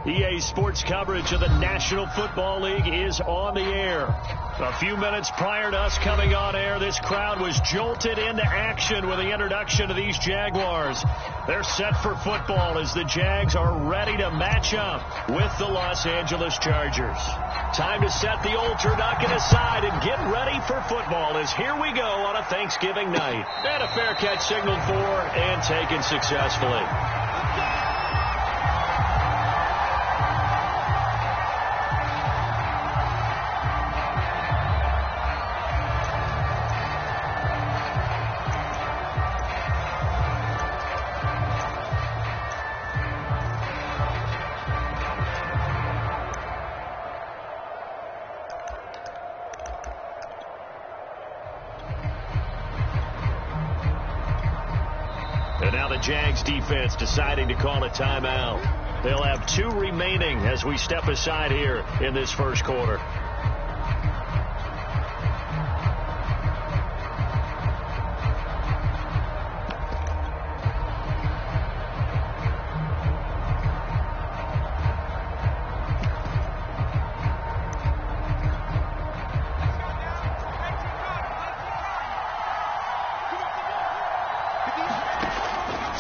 EA Sports coverage of the National Football League is on the air. A few minutes prior to us coming on air, this crowd was jolted into action with the introduction of these Jaguars. They're set for football as the Jags are ready to match up with the Los Angeles Chargers. Time to set the old turducken aside and get ready for football as here we go on a Thanksgiving night. And a fair catch signaled for and taken successfully. And now the Jags defense deciding to call a timeout. They'll have 2 remaining as we step aside here in this first quarter.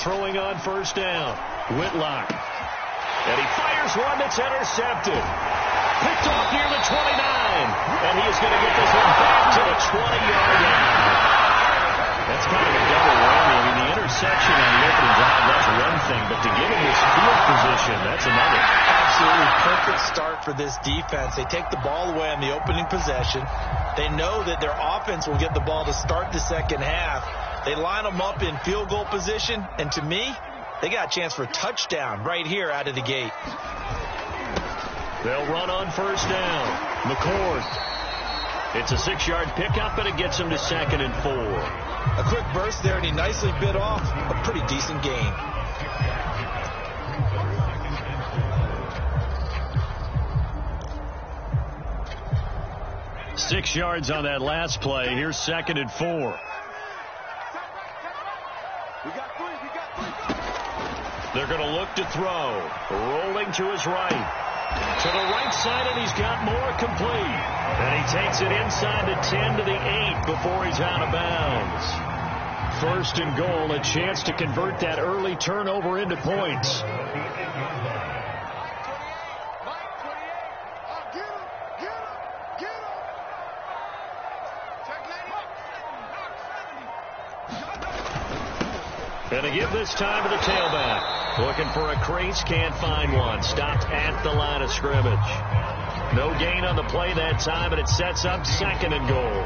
Throwing on first down, Whitlock. And he fires one that's intercepted. Picked off near the 29. And he is going to get this one back to the 20-yard line. That's kind of a double whammy. I mean, the interception on the opening drive, that's one thing. But to get in this field position, that's another. Absolutely perfect start for this defense. They take the ball away on the opening possession. They know that their offense will get the ball to start the second half. They line them up in field goal position, and to me, they got a chance for a touchdown right here out of the gate. They'll run on first down. McCord. It's a 6-yard pickup, and it gets him to 2nd and 4. A quick burst there, and he nicely bit off a pretty decent gain. Six yards on that last play. Here's 2nd and 4. They're going to look to throw. Rolling to his right. To the right side, and he's got more complete. And he takes it inside the 10 to the 8 before he's out of bounds. 1st and goal, a chance to convert that early turnover into points. And to give this time to the tailback. Looking for a crease, can't find one. Stopped at the line of scrimmage. No gain on the play that time, and it sets up 2nd and goal.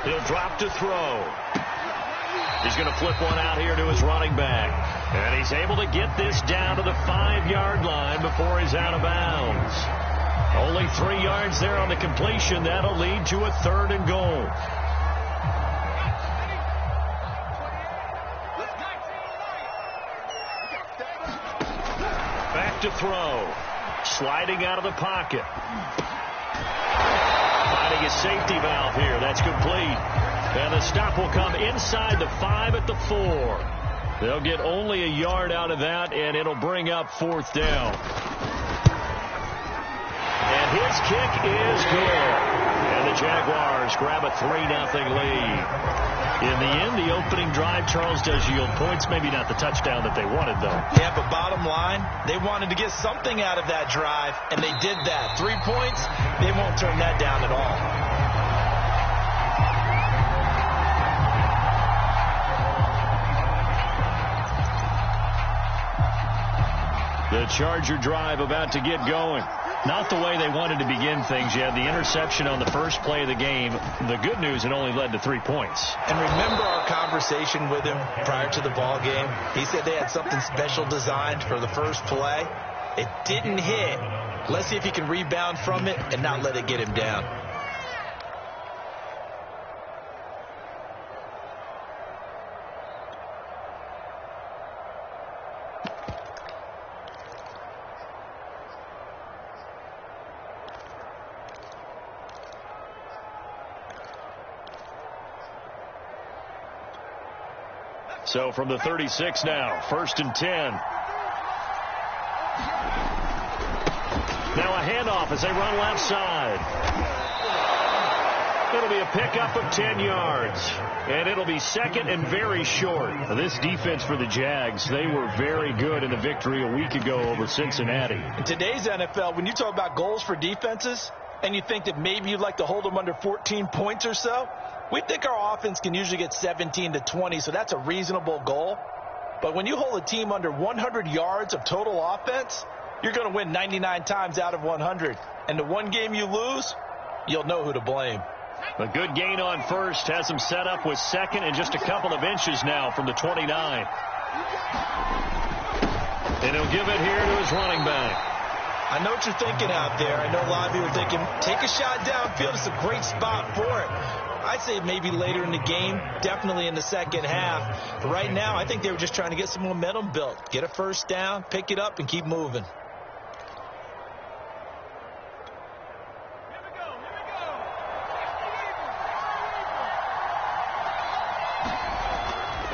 He'll drop to throw. He's going to flip one out here to his running back. And he's able to get this down to the 5-yard line before he's out of bounds. Only 3 yards there on the completion. That'll lead to a 3rd and goal. Back to throw. Sliding out of the pocket. Finding a safety valve here. That's complete. And the stop will come inside the 5 at the 4. They'll get only a yard out of that, and it'll bring up 4th down. And his kick is good. And the Jaguars grab a 3-0 lead. In the end, the opening drive, Charles, does yield points. Maybe not the touchdown that they wanted, though. Yeah, but bottom line, they wanted to get something out of that drive, and they did that. 3 points, they won't turn that down at all. The Charger drive about to get going. Not the way they wanted to begin things. You had the interception on the first play of the game. The good news, it only led to 3 points. And remember our conversation with him prior to the ball game? He said they had something special designed for the first play. It didn't hit. Let's see if he can rebound from it and not let it get him down. So from the 36 now, 1st and 10. Now a handoff as they run left side. It'll be a pickup of 10 yards. And it'll be 2nd and very short. This defense for the Jags, they were very good in the victory a week ago over Cincinnati. In today's NFL, when you talk about goals for defenses, and you think that maybe you'd like to hold them under 14 points or so, we think our offense can usually get 17 to 20, so that's a reasonable goal. But when you hold a team under 100 yards of total offense, you're going to win 99 times out of 100. And the one game you lose, you'll know who to blame. A good gain on first has him set up with 2nd and just a couple of inches now from the 29. And he'll give it here to his running back. I know what you're thinking out there. I know a lot of you are thinking, take a shot downfield. It's a great spot for it. I'd say maybe later in the game, definitely in the second half. But right now, I think they were just trying to get some momentum built. Get a first down, pick it up, and keep moving.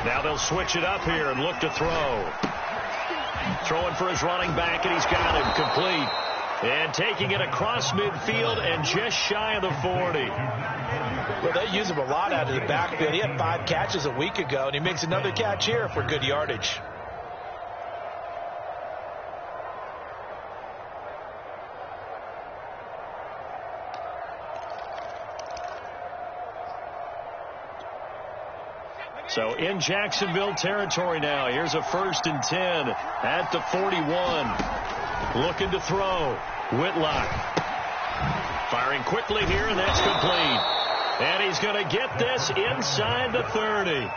Now they'll switch it up here and look to throw. Throwing for his running back, and he's got him complete. And taking it across midfield and just shy of the 40. Well, they use him a lot out of the backfield. He had 5 catches a week ago, and he makes another catch here for good yardage. So in Jacksonville territory now. Here's a 1st and 10 at the 41. Looking to throw. Whitlock. Firing quickly here, and that's complete. And he's going to get this inside the 30.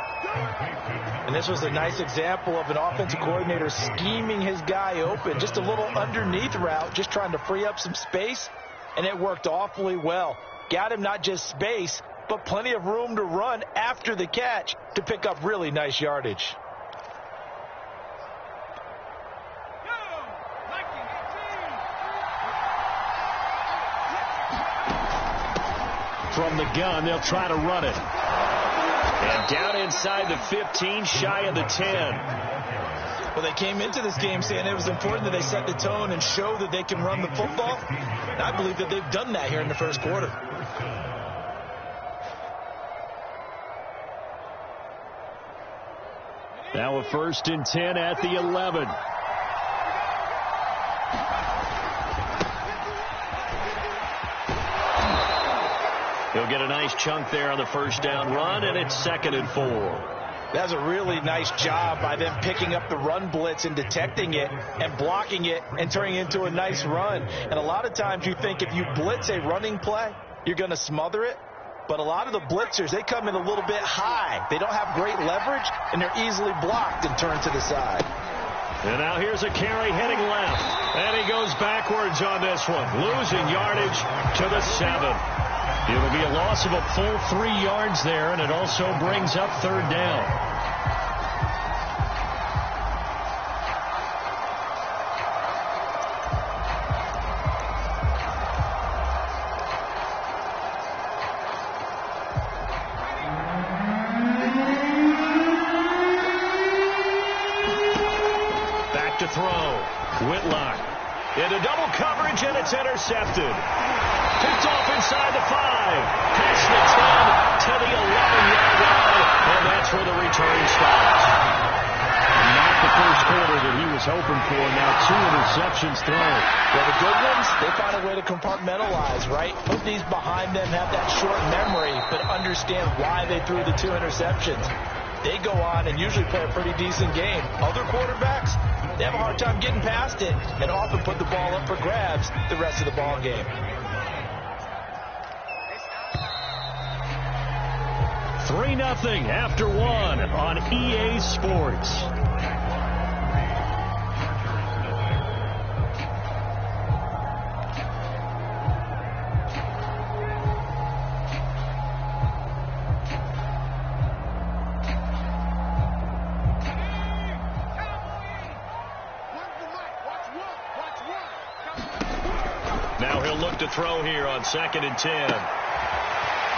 And this was a nice example of an offensive coordinator scheming his guy open. Just a little underneath route, just trying to free up some space. And it worked awfully well. Got him not just space, but plenty of room to run after the catch to pick up really nice yardage. From the gun, they'll try to run it. And down inside the 15, shy of the 10. Well, they came into this game saying it was important that they set the tone and show that they can run the football. And I believe that they've done that here in the first quarter. Now a 1st and 10 at the 11. He'll get a nice chunk there on the first down run, and it's 2nd and 4. That's a really nice job by them picking up the run blitz and detecting it and blocking it and turning it into a nice run. And a lot of times you think if you blitz a running play, you're going to smother it. But a lot of the blitzers, they come in a little bit high. They don't have great leverage, and they're easily blocked and turned to the side. And now here's a carry heading left. And he goes backwards on this one, losing yardage to the 7. It'll be a loss of a full 3 yards there, and it also brings up 3rd down. Back to throw. Whitlock into double coverage, and it's intercepted. Picked off inside the 5, past the 10 to the 11-yard line, and that's where the return stops. Not the first quarter that he was hoping for. Now 2 interceptions thrown. Well, the good ones, they find a way to compartmentalize, right? Put these behind them, have that short memory, but understand why they threw the 2 interceptions. They go on and usually play a pretty decent game. Other quarterbacks, they have a hard time getting past it and often put the ball up for grabs the rest of the ball game. 3-0 after 1 on EA Sports. Now he'll look to throw here on 2nd and 10.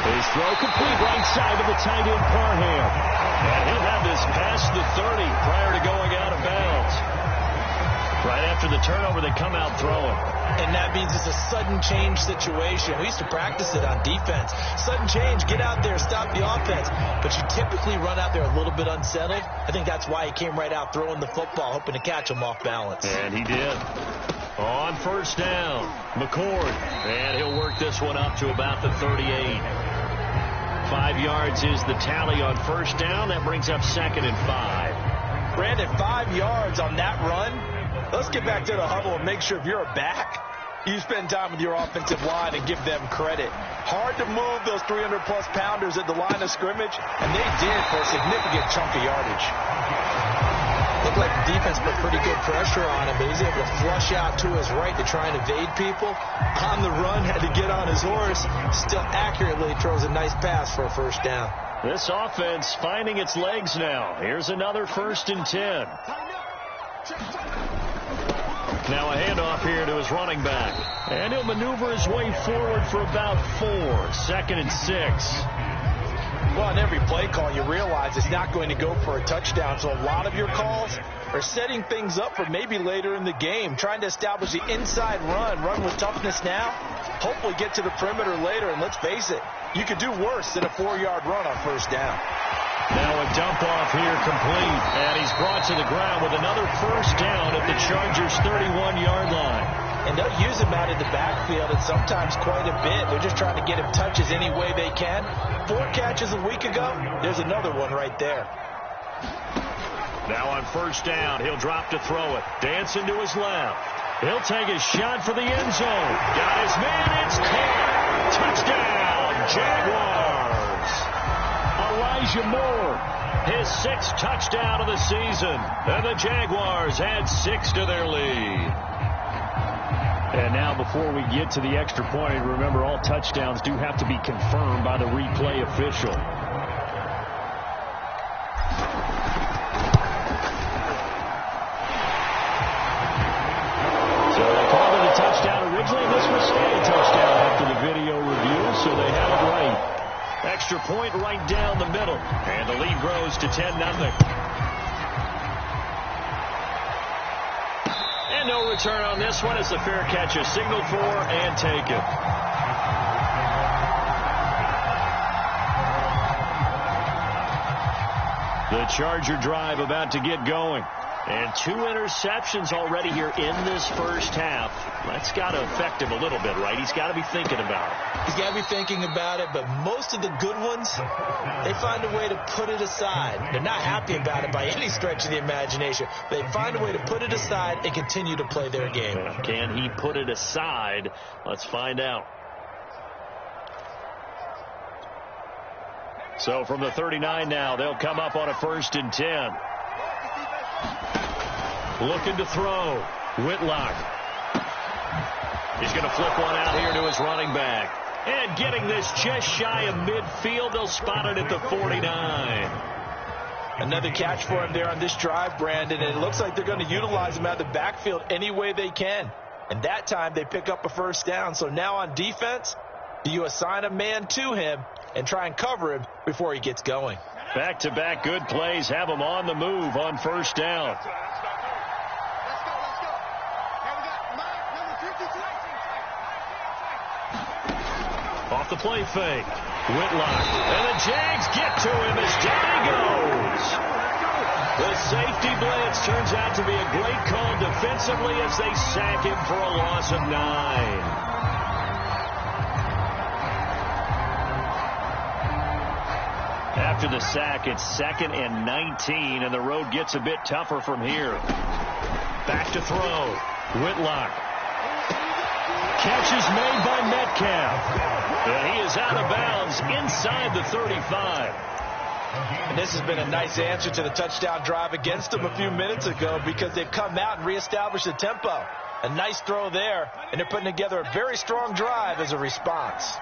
His throw complete right side of the tight end Parham. And he'll have this pass after the turnover, they come out throwing. And that means it's a sudden change situation. We used to practice it on defense. Sudden change, get out there, stop the offense. But you typically run out there a little bit unsettled. I think that's why he came right out throwing the football, hoping to catch him off balance. And he did. On first down, McCord. And he'll work this one up to about the 38. 5 yards is the tally on first down. That brings up 2nd and 5. Brandon, 5 yards on that run. Let's get back to the huddle and make sure if you're a back, you spend time with your offensive line and give them credit. Hard to move those 300-plus pounders at the line of scrimmage, and they did for a significant chunk of yardage. Looked like the defense put pretty good pressure on him, but he's able to flush out to his right to try and evade people. On the run, had to get on his horse. Still accurately throws a nice pass for a first down. This offense finding its legs now. Here's another 1st and 10. Now a handoff here to his running back. And he'll maneuver his way forward for about 4. 2nd and 6. Well, on every play call, you realize it's not going to go for a touchdown. So a lot of your calls are setting things up for maybe later in the game, trying to establish the inside run with toughness now, hopefully get to the perimeter later. And let's face it, you could do worse than a 4-yard run on first down. Now a dump off here complete, and he's brought to the ground with another first down at the Chargers' 31-yard line. And they'll use him out in the backfield, and sometimes quite a bit. They're just trying to get him touches any way they can. 4 catches a week ago, there's another one right there. Now on first down, he'll drop to throw it. Dancing to his left. He'll take a shot for the end zone. Got his man, it's caught. Touchdown, Jaguars. Elijah Moore, his 6th touchdown of the season. And the Jaguars add 6 to their lead. And now before we get to the extra point, remember all touchdowns do have to be confirmed by the replay official. So they called it a touchdown originally. This was still a touchdown after the video review, so they have it right. Extra point right down the middle. And the lead grows to 10-0. No return on this one. It's a fair catch, a signal for and taken. The Charger drive about to get going. And 2 interceptions already here in this first half. That's got to affect him a little bit, right? He's got to be thinking about it. He's got to be thinking about it, but most of the good ones, they find a way to put it aside. They're not happy about it by any stretch of the imagination. They find a way to put it aside and continue to play their game. Can he put it aside? Let's find out. So from the 39 now, they'll come up on a 1st and 10. Looking to throw. Whitlock. He's going to flip one out here to his running back. And getting this just shy of midfield. They'll spot it at the 49. Another catch for him there on this drive, Brandon. And it looks like they're going to utilize him out of the backfield any way they can. And that time they pick up a first down. So now on defense, do you assign a man to him and try and cover him before he gets going? Back-to-back good plays have him on the move on first down. Off the play fake. Whitlock. And the Jags get to him as down he goes. The safety blitz turns out to be a great call defensively as they sack him for a loss of 9. After the sack, it's 2nd and 19, and the road gets a bit tougher from here. Back to throw. Whitlock. Catch is made by Metcalf. And he is out of bounds inside the 35. And this has been a nice answer to the touchdown drive against them a few minutes ago because they've come out and reestablished the tempo. A nice throw there, and they're putting together a very strong drive as a response.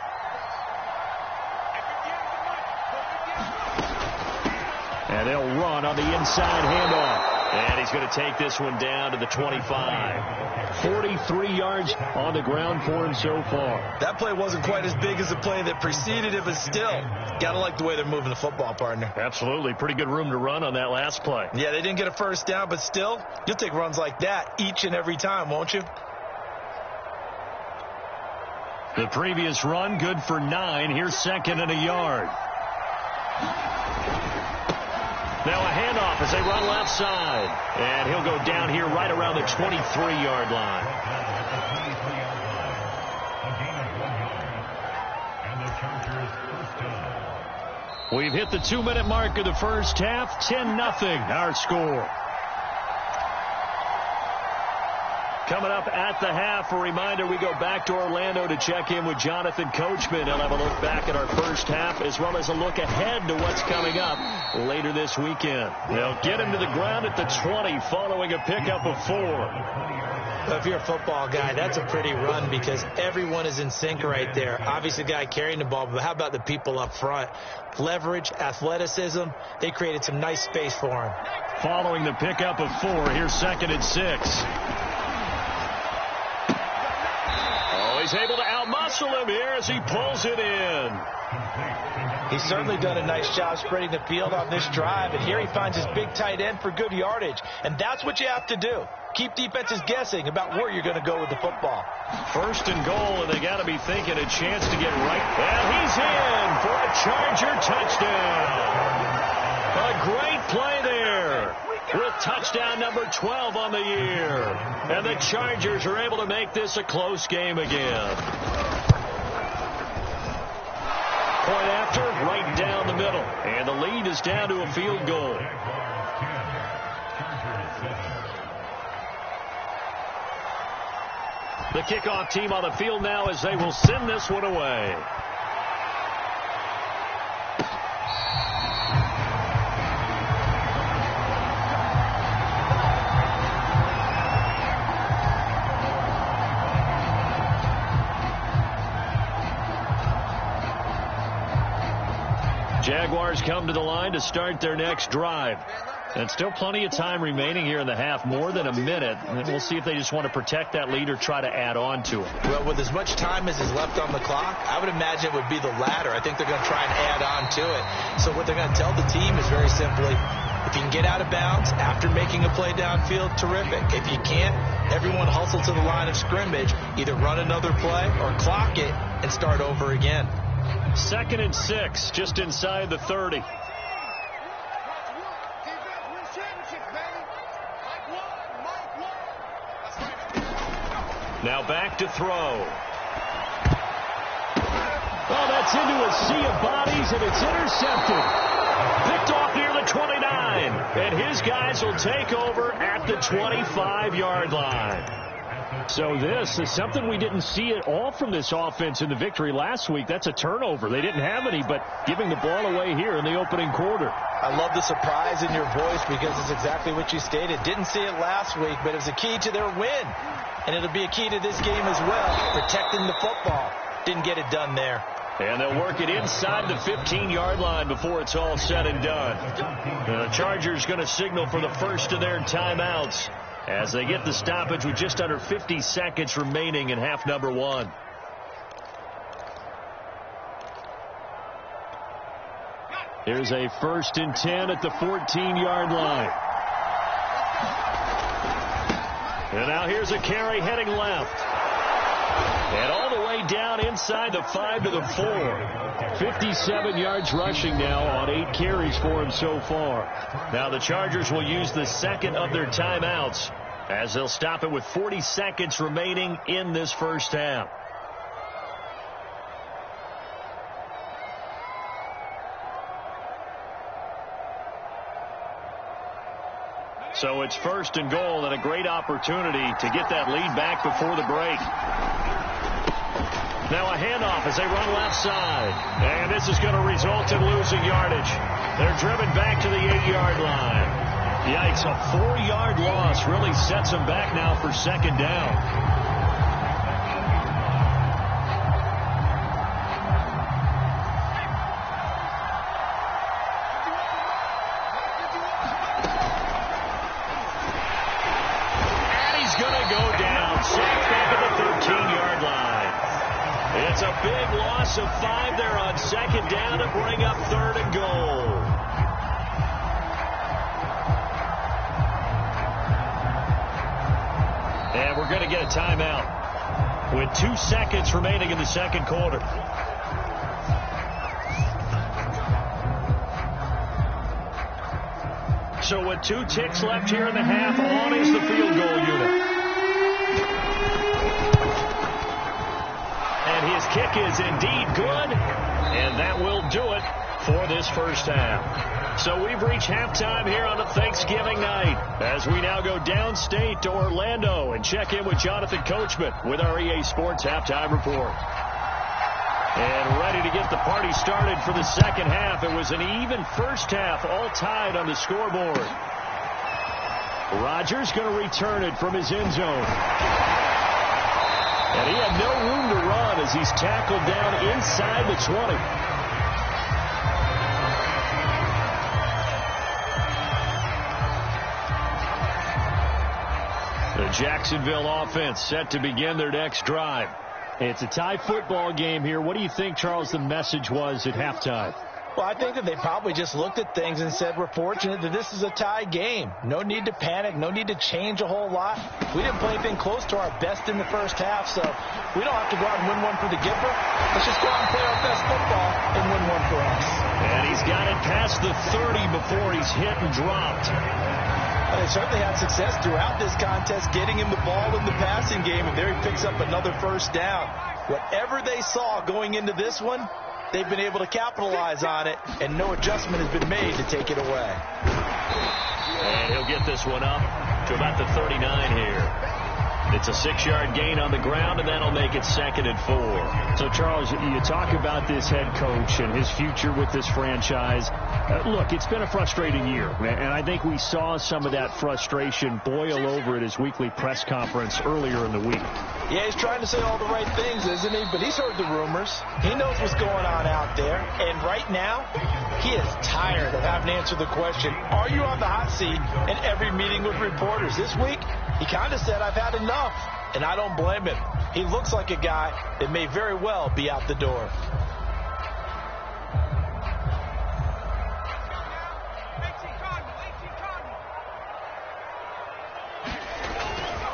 And they'll run on the inside handoff. And he's going to take this one down to the 25. 43 yards on the ground for him so far. That play wasn't quite as big as the play that preceded it, but still, got to like the way they're moving the football, partner. Absolutely. Pretty good room to run on that last play. Yeah, they didn't get a first down, but still, you'll take runs like that each and every time, won't you? The previous run, good for 9. Here's second and a yard. Now a handoff as they run left side. And he'll go down here right around the 23-yard line. We've hit the 2-minute mark of the first half. 10-0 our score. Coming up at the half, a reminder, we go back to Orlando to check in with Jonathan Coachman. He'll have a look back at our first half as well as a look ahead to what's coming up later this weekend. They'll get him to the ground at the 20 following a pickup of 4. Well, if you're a football guy, that's a pretty run because everyone is in sync right there. Obviously, the guy carrying the ball, but how about the people up front? Leverage, athleticism, they created some nice space for him. Following the pickup of 4, here's second and 6. He's able to outmuscle him here as he pulls it in. He's certainly done a nice job spreading the field on this drive, and here he finds his big tight end for good yardage. And that's what you have to do. Keep defenses guessing about where you're going to go with the football. First and goal, and they got to be thinking a chance to get right. And he's in for a Charger touchdown. A great play there, with touchdown number 12 on the year. And the Chargers are able to make this a close game again. Point after, right down the middle. And the lead is down to a field goal. The kickoff team on the field now as they will send this one away. Jaguars come to the line to start their next drive. And still plenty of time remaining here in the half, more than a minute. And we'll see if they just want to protect that lead or try to add on to it. Well, with as much time as is left on the clock, I would imagine it would be the latter. I think they're going to try and add on to it. So what they're going to tell the team is very simply, if you can get out of bounds after making a play downfield, terrific. If you can't, everyone hustle to the line of scrimmage, either run another play or clock it and start over again. Second and 6, just inside the 30. Now back to throw. Oh, that's into a sea of bodies, and it's intercepted. Picked off near the 29. And his guys will take over at the 25-yard line. So this is something we didn't see at all from this offense in the victory last week. That's a turnover. They didn't have any, but giving the ball away here in the opening quarter. I love the surprise in your voice because it's exactly what you stated. Didn't see it last week, but it was a key to their win. And it'll be a key to this game as well, protecting the football. Didn't get it done there. And they'll work it inside the 15-yard line before it's all said and done. The Chargers going to signal for the first of their timeouts as they get the stoppage with just under 50 seconds remaining in half number 1. Here's a 1st and 10 at the 14-yard line. And now here's a carry heading left. And all the way down inside the 5 to the 4. 57 yards rushing now on 8 carries for him so far. Now the Chargers will use the second of their timeouts as they'll stop it with 40 seconds remaining in this first half. So it's 1st and goal and a great opportunity to get that lead back before the break. Now a handoff as they run left side. And this is going to result in losing yardage. They're driven back to the 8-yard line. Yikes, a 4-yard loss really sets them back now for second down. It's a big loss of 5 there on second down to bring up 3rd and goal. And we're going to get a timeout with 2 seconds remaining in the second quarter. So with 2 ticks left here in the half, on is the field goal unit. And his kick is indeed good, and that will do it for this first half. So we've reached halftime here on a Thanksgiving night as we now go downstate to Orlando and check in with Jonathan Coachman with our EA Sports Halftime Report. And ready to get the party started for the second half. It was an even first half, all tied on the scoreboard. Rodgers going to return it from his end zone. And he had no room to run as he's tackled down inside the 20. The Jacksonville offense set to begin their next drive. It's a tie football game here. What do you think, Charles, the message was at halftime? Well, I think that they probably just looked at things and said, we're fortunate that this is a tie game. No need to panic. No need to change a whole lot. We didn't play anything close to our best in the first half, so we don't have to go out and win one for the giver. Let's just go out and play our best football and win one for us. And he's got it past the 30 before he's hit and dropped. They certainly had success throughout this contest getting him the ball in the passing game, and there he picks up another first down. Whatever they saw going into this one, they've been able to capitalize on it, and no adjustment has been made to take it away. And he'll get this one up to about the 39 here. It's a 6-yard gain on the ground, and that'll make it 2nd and 4. So, Charles, you talk about this head coach and his future with this franchise. Look, it's been a frustrating year, and I think we saw some of that frustration boil over at his weekly press conference earlier in the week. Yeah, he's trying to say all the right things, isn't he? But he's heard the rumors. He knows what's going on out there. And right now, he is tired of having to answer the question, are you on the hot seat in every meeting with reporters? This week, he kind of said, I've had enough. And I don't blame him. He looks like a guy that may very well be out the door.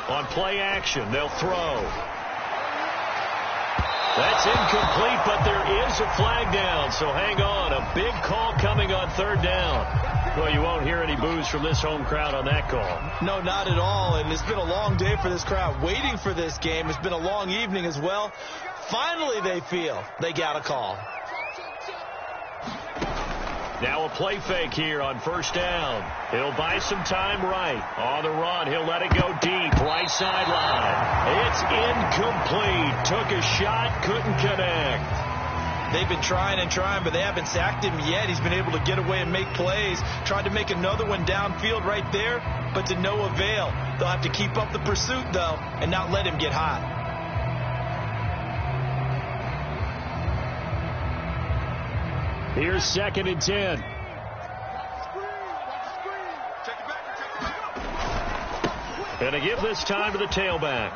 On play action, they'll throw. That's incomplete, but there is a flag down, so hang on. A big call coming on 3rd down. Well, you won't hear any boos from this home crowd on that call. No, not at all, and it's been a long day for this crowd waiting for this game. It's been a long evening as well. Finally, they feel they got a call. Now a play fake here on 1st down. He'll buy some time right. On the run, he'll let it go deep. Right sideline. It's incomplete. Took a shot, couldn't connect. They've been trying and trying, but they haven't sacked him yet. He's been able to get away and make plays. Tried to make another one downfield right there, but to no avail. They'll have to keep up the pursuit, though, and not let him get hot. Here's 2nd and 10. Gonna give this time to the tailback.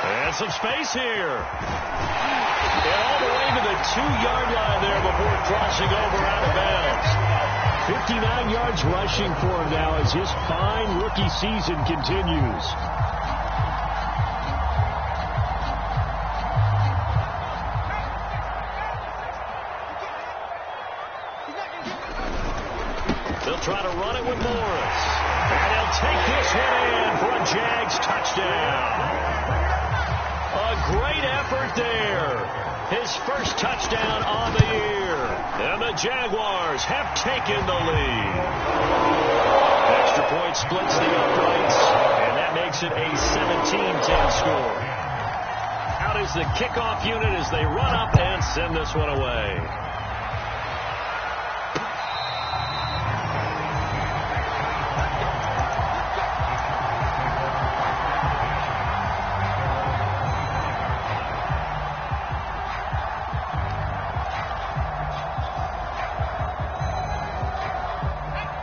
And some space here. And all the way to the 2-yard line there before crossing over out of bounds. 59 yards rushing for him now as his fine rookie season continues. They'll try to run it with Morris. And he'll take this one in for a Jags touchdown. A great effort there. His first touchdown on the year. And the Jaguars have taken the lead. Extra point splits the uprights. And that makes it a 17-10 score. Out is the kickoff unit as they run up and send this one away.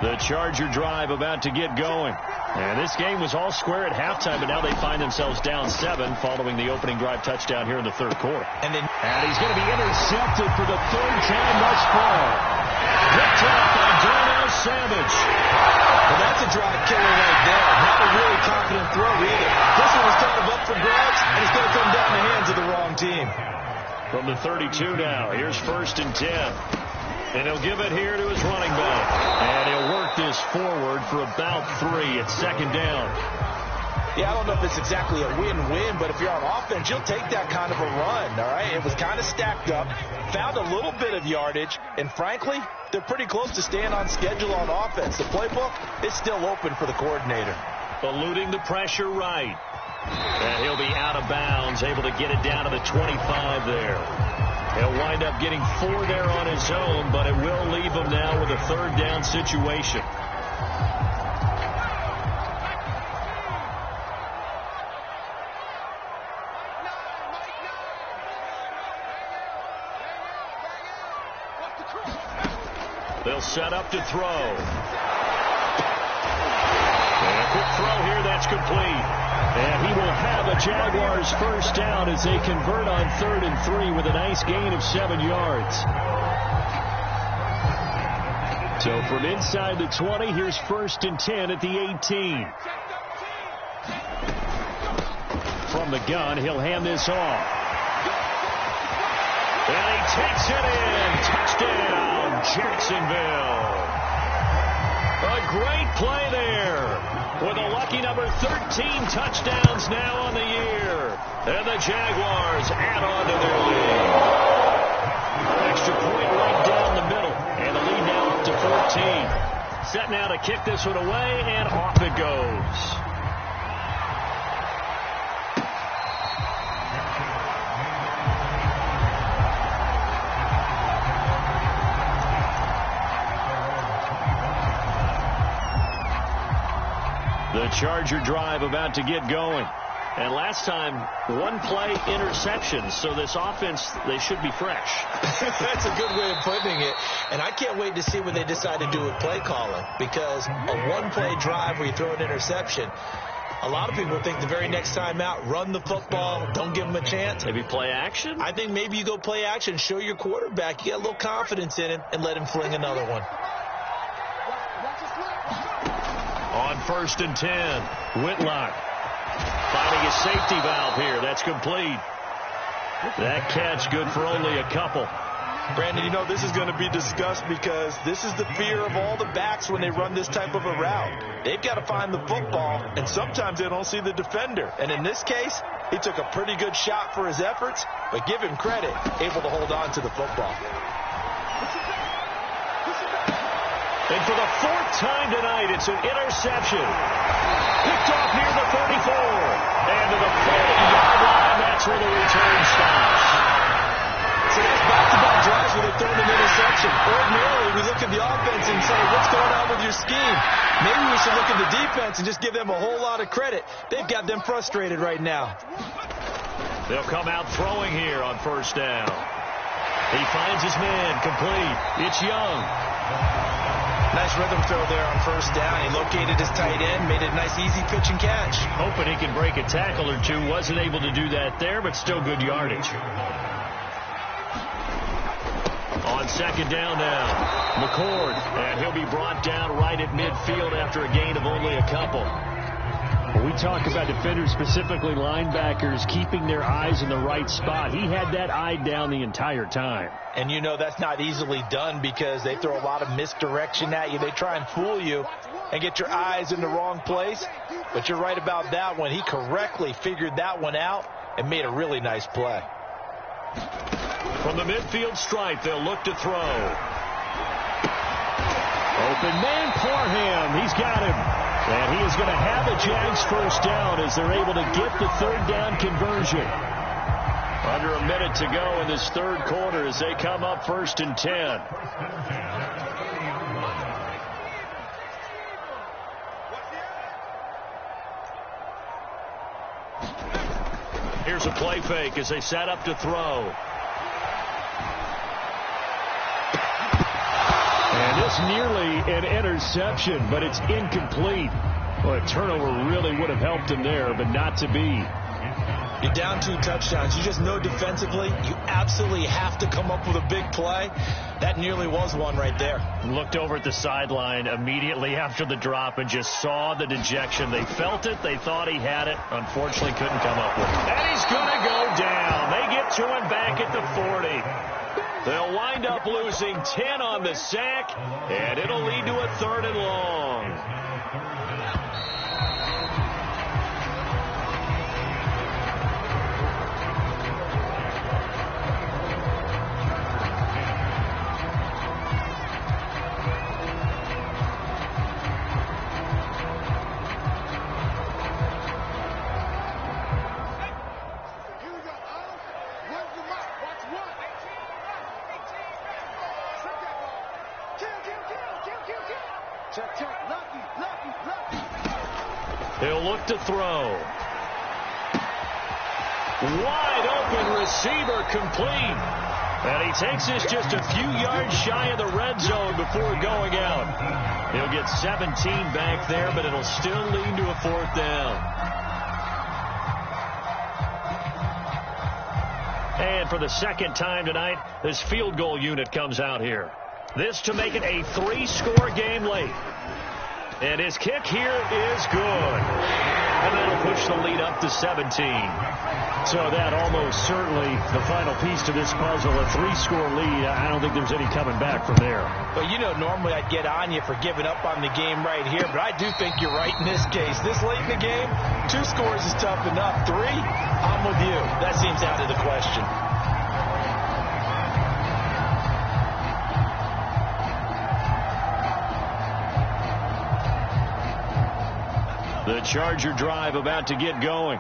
The The Charger drive about to get going. And this game was all square at halftime, but now they find themselves down 7 following the opening drive touchdown here in the third quarter. And he's going to be intercepted for the third time thus far. Picked up by Darnell Savage. Well, that's a drive killer right there. Not a really confident throw either. This one was kind of up for grabs, and it's going to come down the hands of the wrong team. From the 32 now, here's 1st and 10. And he'll give it here to his running back. And he'll work this forward for about 3 at 2nd down. Yeah, I don't know if it's exactly a win-win, but if you're on offense, you'll take that kind of a run, all right? It was kind of stacked up, found a little bit of yardage, and frankly, they're pretty close to staying on schedule on offense. The playbook is still open for the coordinator. Eluding the pressure right. And he'll be out of bounds, able to get it down to the 25 there. He'll wind up getting 4 there on his own, but it will leave him now with a 3rd down situation. They'll set up to throw. And a quick throw here, that's complete. And he will have a Jaguars 1st down as they convert on 3rd and 3 with a nice gain of 7 yards. So from inside the 20, here's 1st and 10 at the 18. From the gun, he'll hand this off. And he takes it in. Touchdown, Jacksonville. A great play there. With a lucky number 13 touchdowns now on the year. And the Jaguars add on to their lead. Extra point right down the middle. And the lead now up to 14. Set now to kick this one away, and off it goes. The Charger drive about to get going. And last time, 1 play interception. So this offense, they should be fresh. That's a good way of putting it. And I can't wait to see what they decide to do with play calling. Because a 1-play drive where you throw an interception, a lot of people think the very next time out, run the football, don't give them a chance. Maybe play action? I think maybe you go play action, show your quarterback, you get a little confidence in him, and let him fling another one. On 1st and 10, Whitlock finding a safety valve here. That's complete. That catch good for only a couple. Brandon, you know, this is going to be discussed because this is the fear of all the backs when they run this type of a route. They've got to find the football, and sometimes they don't see the defender. And in this case, he took a pretty good shot for his efforts, but give him credit, able to hold on to the football. And for the 4th time tonight, it's an interception. Picked off near the 34. And to the 40-yard line, that's where the return stops. So that's back-to-back drives where they're throwing an interception. Ordinarily, we look at the offense and say, what's going on with your scheme? Maybe we should look at the defense and just give them a whole lot of credit. They've got them frustrated right now. They'll come out throwing here on 1st down. He finds his man, complete. It's Young. Nice rhythm throw there on 1st down. He located his tight end, made it a nice easy pitch and catch. Hoping he can break a tackle or two. Wasn't able to do that there, but still good yardage. On 2nd down now, McCord, and he'll be brought down right at midfield after a gain of only a couple. When we talk about defenders, specifically linebackers, keeping their eyes in the right spot, he had that eye down the entire time. And you know that's not easily done because they throw a lot of misdirection at you. They try and fool you and get your eyes in the wrong place. But you're right about that one. He correctly figured that one out and made a really nice play. From the midfield stripe, they'll look to throw. Open man, Parham. He's got him. And he is going to have a Jags 1st down as they're able to get the 3rd down conversion. Under a minute to go in this 3rd quarter as they come up 1st and 10. Here's a play fake as they set up to throw. And this Just nearly an interception, but it's incomplete. Well, a turnover really would have helped him there, but not to be. You're down 2 touchdowns. You just know defensively you absolutely have to come up with a big play. That nearly was one right there. Looked over at the sideline immediately after the drop and just saw the dejection. They felt it. They thought he had it. Unfortunately, couldn't come up with it. And he's going to go down. They get to him back at the 40. They'll wind up losing 10 on the sack, and it'll lead to a 3rd and long. He'll look to throw. Wide open receiver complete. And he takes this just a few yards shy of the red zone before going out. He'll get 17 back there, but it'll still lead to a 4th down. And for the 2nd time tonight, this field goal unit comes out here. This to make it a 3-score game late. And his kick here is good. And that'll push the lead up to 17. So that almost certainly the final piece to this puzzle, a 3-score lead. I don't think there's any coming back from there. But, you know, normally I'd get on you for giving up on the game right here, but I do think you're right in this case. This late in the game, 2 scores is tough enough. 3, I'm with you. That seems out of the question. The Charger drive about to get going.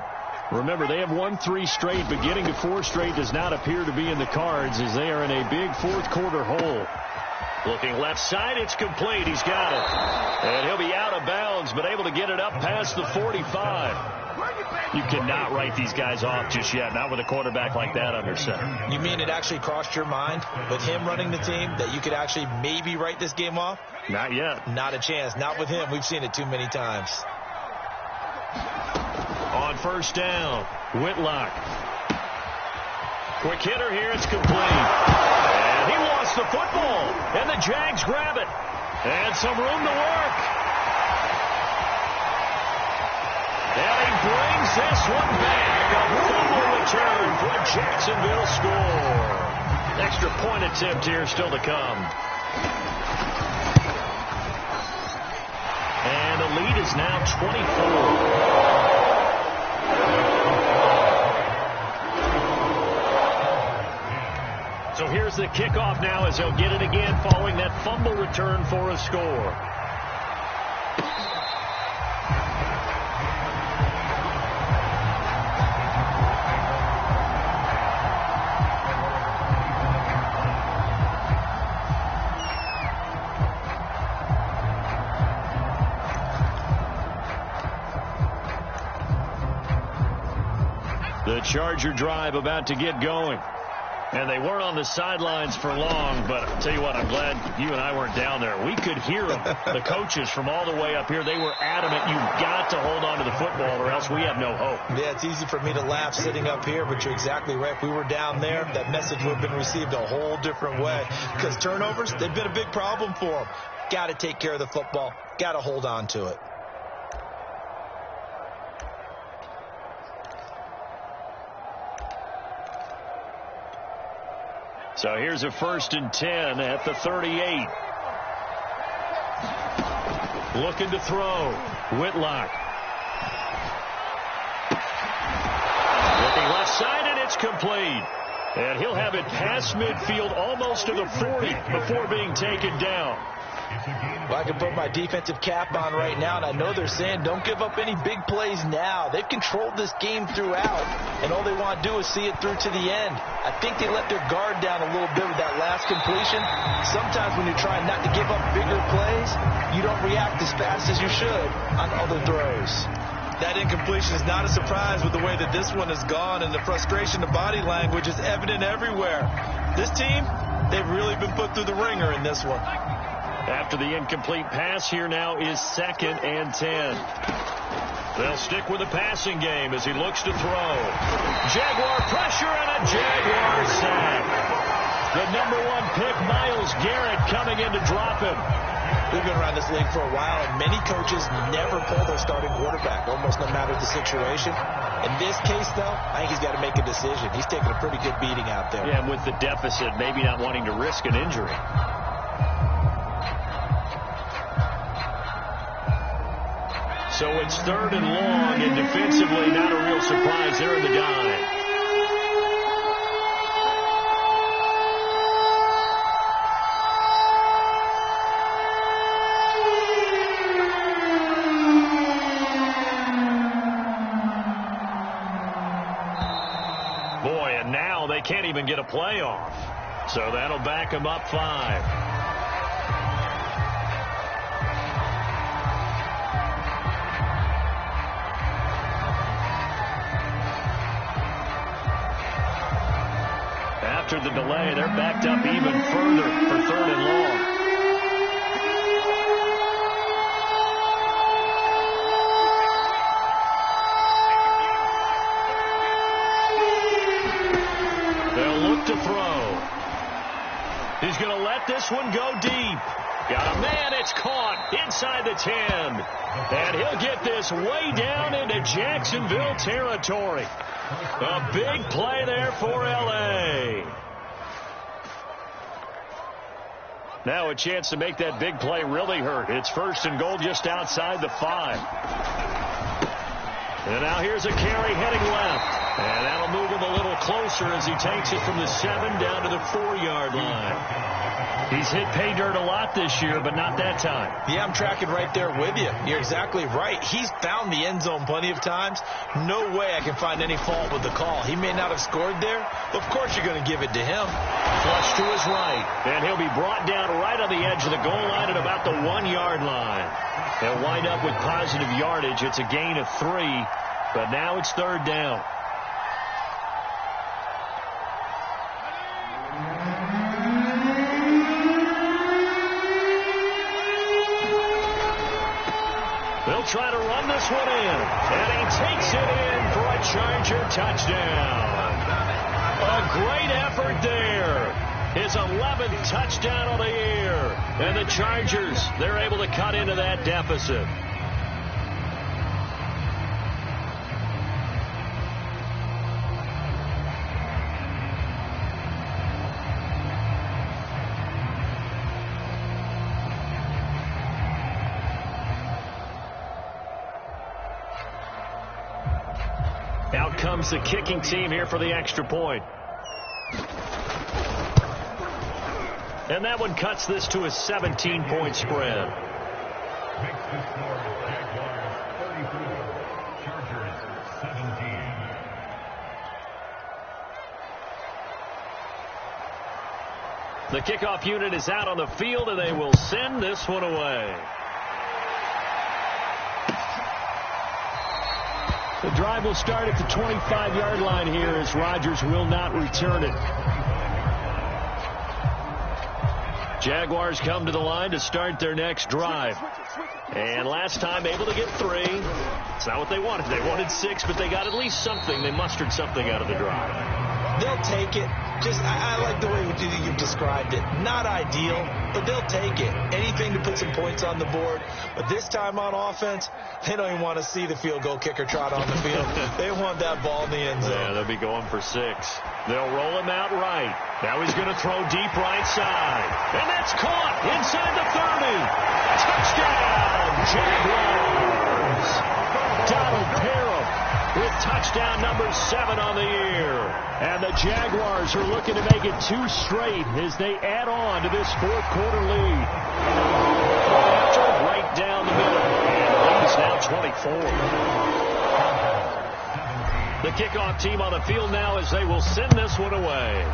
Remember, they have won 3 straight, but getting to 4 straight does not appear to be in the cards as they are in a big 4th quarter hole. Looking left side, it's complete. He's got it. And he'll be out of bounds, but able to get it up past the 45. You cannot write these guys off just yet, not with a quarterback like that under center. You mean it actually crossed your mind with him running the team that you could actually maybe write this game off? Not yet. Not a chance. Not with him. We've seen it too many times. On 1st down, Whitlock. Quick hitter here, it's complete. And he lost the football, and the Jags grab it. And some room to work. And he brings this one back. A fumble return for a Jacksonville score. Extra point attempt here still to come. And the lead is now 24. So here's the kickoff now as they'll get it again following that fumble return for a score. The Charger drive about to get going. And they weren't on the sidelines for long, but I'll tell you what, I'm glad you and I weren't down there. We could hear them, the coaches from all the way up here. They were adamant, you've got to hold on to the football or else we have no hope. Yeah, it's easy for me to laugh sitting up here, but you're exactly right. If we were down there, that message would have been received a whole different way. Because turnovers, they've been a big problem for them. Got to take care of the football. Got to hold on to it. So here's a 1st and 10 at the 38. Looking to throw. Whitlock. Looking left side, and it's complete. And he'll have it past midfield almost to the 40 before being taken down. Well, I can put my defensive cap on right now, and I know they're saying don't give up any big plays now. They've controlled this game throughout, and all they want to do is see it through to the end. I think they let their guard down a little bit with that last completion. Sometimes when you're trying not to give up bigger plays, you don't react as fast as you should on other throws. That incompletion is not a surprise with the way that this one has gone, and the frustration, the body language is evident everywhere. This team, they've really been put through the ringer in this one. After the incomplete pass, here now is 2nd and 10. They'll stick with the passing game as he looks to throw. Jaguar pressure and a Jaguar sack. The #1 pick, Myles Garrett, coming in to drop him. We've been around this league for a while, and many coaches never pull their starting quarterback, almost no matter the situation. In this case, though, I think he's got to make a decision. He's taking a pretty good beating out there. Yeah, and with the deficit, maybe not wanting to risk an injury. So it's 3rd and long, and defensively, not a real surprise. They're in the dive. Boy, and now they can't even get a playoff. So that'll back them up 5. After the delay, they're backed up even further for 3rd and long. They'll look to throw. He's going to let this one go deep. Got a man, it's caught inside the 10. And he'll get this way down into Jacksonville territory. A big play there for L.A. Now a chance to make that big play really hurt. It's 1st and goal just outside the 5. And now here's a carry heading left. And that'll move him a little closer as he takes it from the 7 down to the 4-yard line. He's hit pay dirt a lot this year, but not that time. Yeah, I'm tracking right there with you. You're exactly right. He's found the end zone plenty of times. No way I can find any fault with the call. He may not have scored there. Of course you're going to give it to him. Flush to his right. And he'll be brought down right on the edge of the goal line at about the 1-yard line. They'll wind up with positive yardage. It's a gain of 3, but now it's 3rd down. They'll try to run this one in. And he takes it in for a Charger touchdown. A great effort there. His 11th touchdown of the year. And the Chargers, they're able to cut into that deficit. Out comes the kicking team here for the extra point. And that one cuts this to a 17-point spread. The kickoff unit is out on the field, and they will send this one away. The drive will start at the 25-yard line here as Rodgers will not return it. Jaguars come to the line to start their next drive. And last time able to get 3. It's not what they wanted. They wanted 6, but they got at least something. They mustered something out of the drive. They'll take it. I like the way you've described it. Not ideal, but they'll take it. Anything to put some points on the board. But this time on offense, they don't even want to see the field goal kicker trot on the field. They want that ball in the end zone. Yeah, they'll be going for 6. They'll roll him out right. Now he's going to throw deep right side. And that's caught inside the 30. Touchdown, Jaguars. Donald Parham with touchdown number 7 on the year. And the Jaguars are looking to make it 2 straight as they add on to this 4th quarter lead. After right down the middle. And the lead is now 24. The kickoff team on the field now as they will send this one away.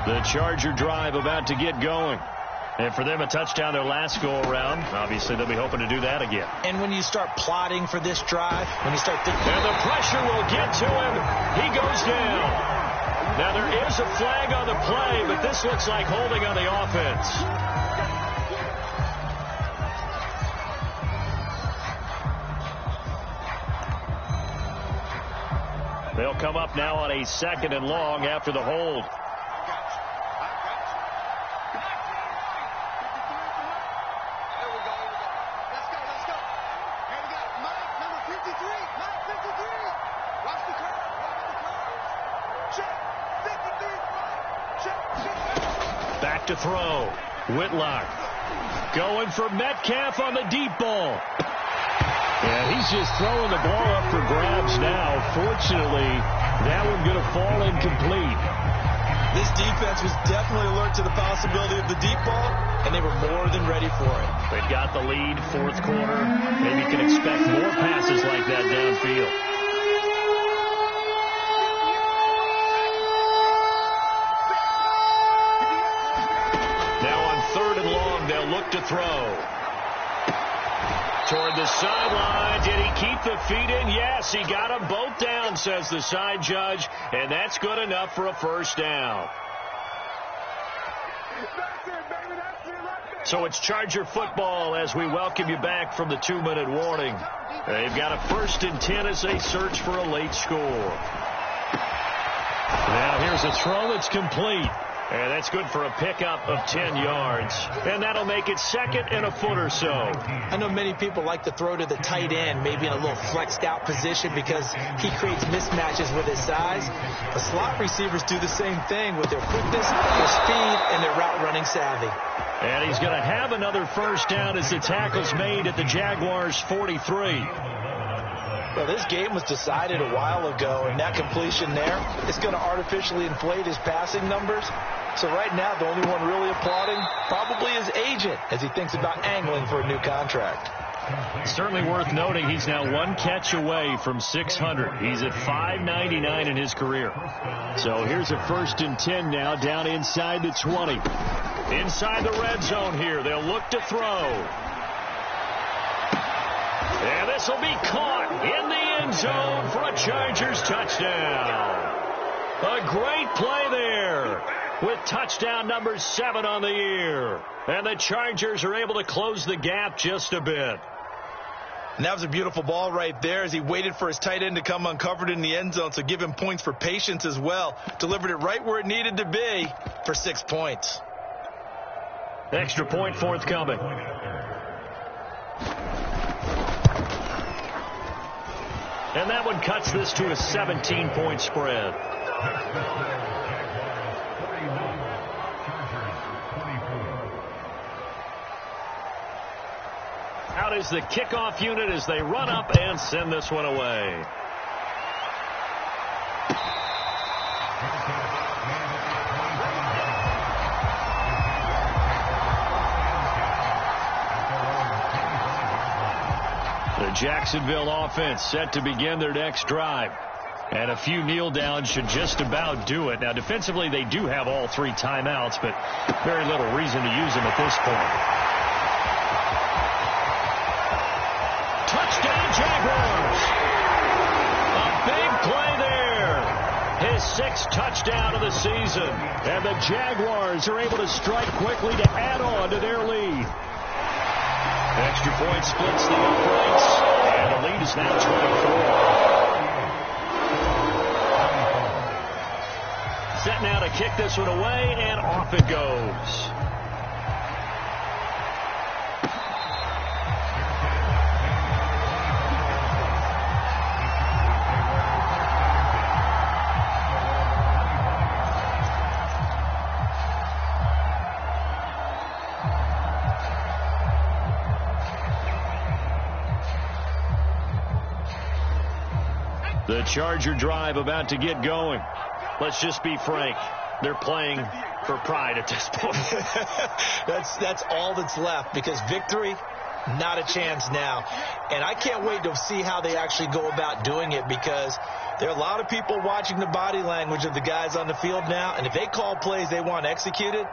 The Charger drive about to get going. And for them, a touchdown their last go-around. Obviously, they'll be hoping to do that again. And when you start plotting for this drive, when you start thinking... And the pressure will get to him. He goes down. Now, there is a flag on the play, but this looks like holding on the offense. They'll come up now on a 2nd and long after the hold. Back to throw. Whitlock going for Metcalf on the deep ball. Yeah, he's just throwing the ball up for grabs now. Fortunately, that one going to fall incomplete. This defense was definitely alert to the possibility of the deep ball, and they were more than ready for it. They've got the lead, 4th quarter. Maybe can expect more passes like that downfield. Now on 3rd and long, they'll look to throw. Toward the sideline. Did he keep the feet in? Yes, he got them both down, says the side judge, and that's good enough for a 1st down. So it's Charger football as we welcome you back from the 2-minute warning. They've got a 1st and 10 as they search for a late score. Now here's a throw that's complete. And that's good for a pickup of 10 yards. And that'll make it 2nd and a foot or so. I know many people like to throw to the tight end, maybe in a little flexed out position because he creates mismatches with his size. The slot receivers do the same thing with their quickness, their speed, and their route running savvy. And he's going to have another 1st down as the tackle's made at the Jaguars' 43. Well, this game was decided a while ago, and that completion there is going to artificially inflate his passing numbers. So right now, the only one really applauding probably his agent as he thinks about angling for a new contract. Certainly worth noting he's now 1 catch away from 600. He's at 599 in his career. So here's a 1st and 10 now down inside the 20. Inside the red zone here. They'll look to throw. And this will be caught in the end zone for a Chargers touchdown. A great play there with touchdown number 7 on the year. And the Chargers are able to close the gap just a bit. And that was a beautiful ball right there as he waited for his tight end to come uncovered in the end zone, so give him points for patience as well. Delivered it right where it needed to be for 6 points. Extra point forthcoming. And that one cuts this to a 17-point spread. Out is the kickoff unit as they run up and send this one away. The Jacksonville offense set to begin their next drive. And a few kneel downs should just about do it. Now, defensively, they do have all 3 timeouts, but very little reason to use them at this point. Touchdown, Jaguars! A big play there. His 6th touchdown of the season. And the Jaguars are able to strike quickly to add on to their lead. Extra point splits the uprights, and the lead is now 24. Set now to kick this one away, and off it goes. The Charger drive about to get going. Let's just be frank. They're playing for pride at this point. That's all that's left, because victory, not a chance now. And I can't wait to see how they actually go about doing it, because there are a lot of people watching the body language of the guys on the field now, and if they call plays they want executed,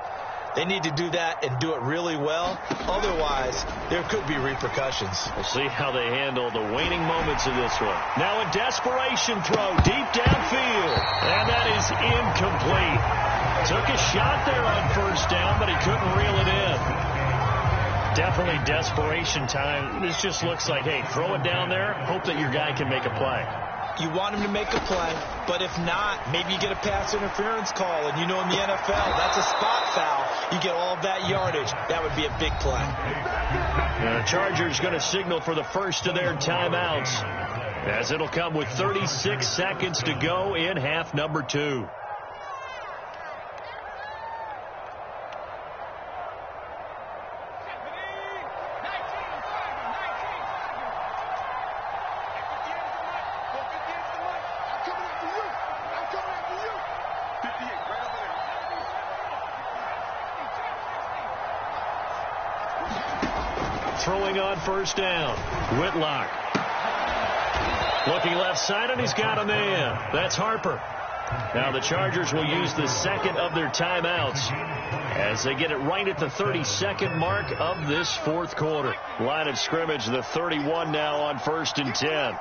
They need to do that and do it really well. Otherwise, there could be repercussions. We'll see how they handle the waning moments of this one. Now a desperation throw deep downfield. And that is incomplete. Took a shot there on first down, but he couldn't reel it in. Definitely desperation time. This just looks like, hey, throw it down there, hope that your guy can make a play. You want him to make a play, but if not, maybe you get a pass interference call, and you know in the NFL, that's a spot foul. You get all of that yardage. That would be a big play. The Chargers going to signal for the first of their timeouts, as it'll come with 36 seconds to go in half number 2. Throwing on first down. Whitlock. Looking left side, and he's got a man. That's Harper. Now the Chargers will use the second of their timeouts as they get it right at the 32nd mark of this fourth quarter. Line of scrimmage, the 31 now on 1st and 10.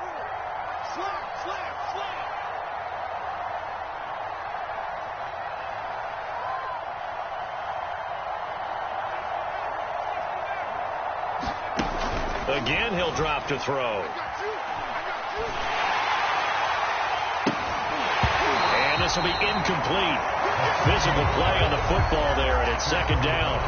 Again, he'll drop to throw. And this will be incomplete. Physical play on the football there, and it's second down.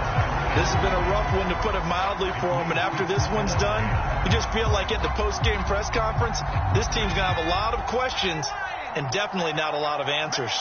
This has been a rough one, to put it mildly, for him. And after this one's done, you just feel like at the post-game press conference, this team's going to have a lot of questions and definitely not a lot of answers.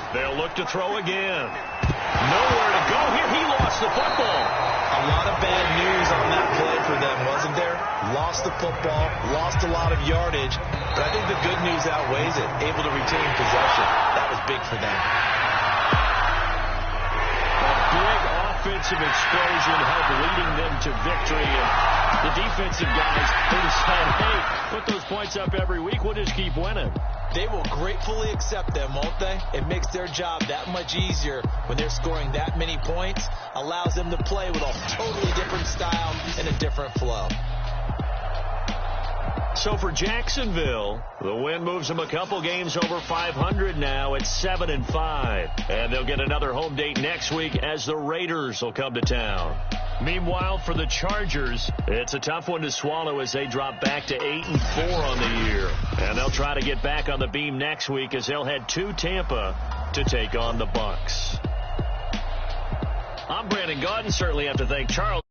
They'll look to throw again. Nowhere to go here. He lost the football. A lot of bad news on that play for them, wasn't there? Lost the football, lost a lot of yardage, but I think the good news outweighs it. Able to retain possession. That was big for them. A big offensive explosion helped leading them to victory. And the defensive guys, they decided, hey, put those points up every week. We'll just keep winning. They will gratefully accept them, won't they? It makes their job that much easier when they're scoring that many points. Allows them to play with a totally different style and a different flow. So for Jacksonville, the win moves them a couple games over 500 now at 7-5. And they'll get another home date next week as the Raiders will come to town. Meanwhile, for the Chargers, it's a tough one to swallow as they drop back to 8-4 on the year. And they'll try to get back on the beam next week as they'll head to Tampa to take on the Bucs. I'm Brandon Gaudin. Certainly have to thank Charles.